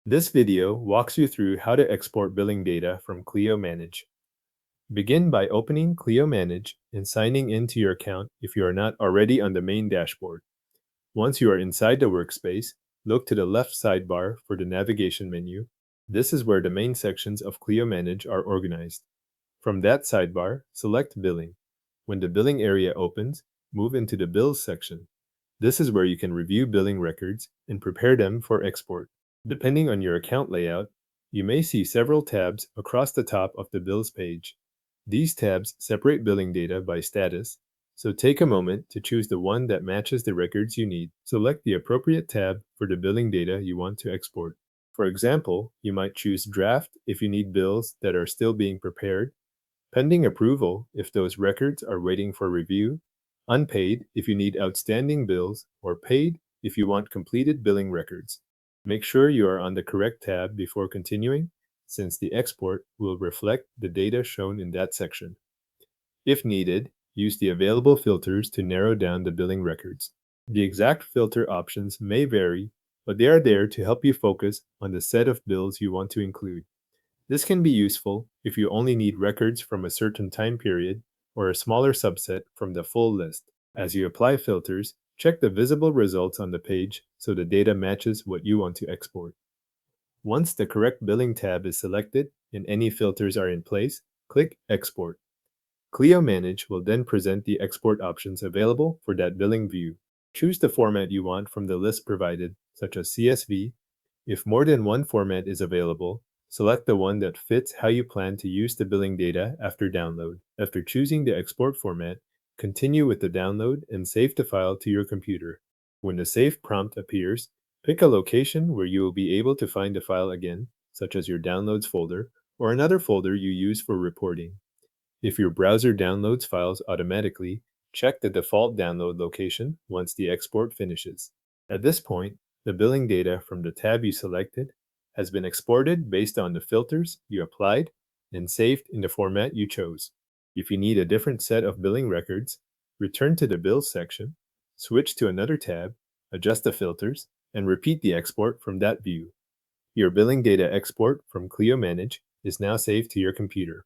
This video walks you through how to export billing data from Clio Manage. Begin by opening Clio Manage and signing into your account if you are not already on the main dashboard. Once you are inside the workspace, look to the left sidebar for the navigation menu. This is where the main sections of Clio Manage are organized. From that sidebar, select Billing. When the billing area opens, move into the Bills section. This is where you can review billing records and prepare them for export. Depending on your account layout, you may see several tabs across the top of the Bills page. These tabs separate billing data by status, so take a moment to choose the one that matches the records you need. Select the appropriate tab for the billing data you want to export. For example, you might choose Draft if you need bills that are still being prepared, Pending Approval if those records are waiting for review, Unpaid if you need outstanding bills, or Paid if you want completed billing records. Make sure you are on the correct tab before continuing, since the export will reflect the data shown in that section. If needed, use the available filters to narrow down the billing records. The exact filter options may vary, but they are there to help you focus on the set of bills you want to include. This can be useful if you only need records from a certain time period or a smaller subset from the full list. As you apply filters, check the visible results on the page so the data matches what you want to export. Once the correct billing tab is selected and any filters are in place, click Export. Clio Manage will then present the export options available for that billing view. Choose the format you want from the list provided, such as CSV. If more than one format is available, select the one that fits how you plan to use the billing data after download. After choosing the export format, continue with the download and save the file to your computer. When the save prompt appears, pick a location where you will be able to find the file again, such as your Downloads folder or another folder you use for reporting. If your browser downloads files automatically, check the default download location once the export finishes. At this point, the billing data from the tab you selected has been exported based on the filters you applied and saved in the format you chose. If you need a different set of billing records, return to the Bills section, switch to another tab, adjust the filters, and repeat the export from that view. Your billing data export from Clio Manage is now saved to your computer.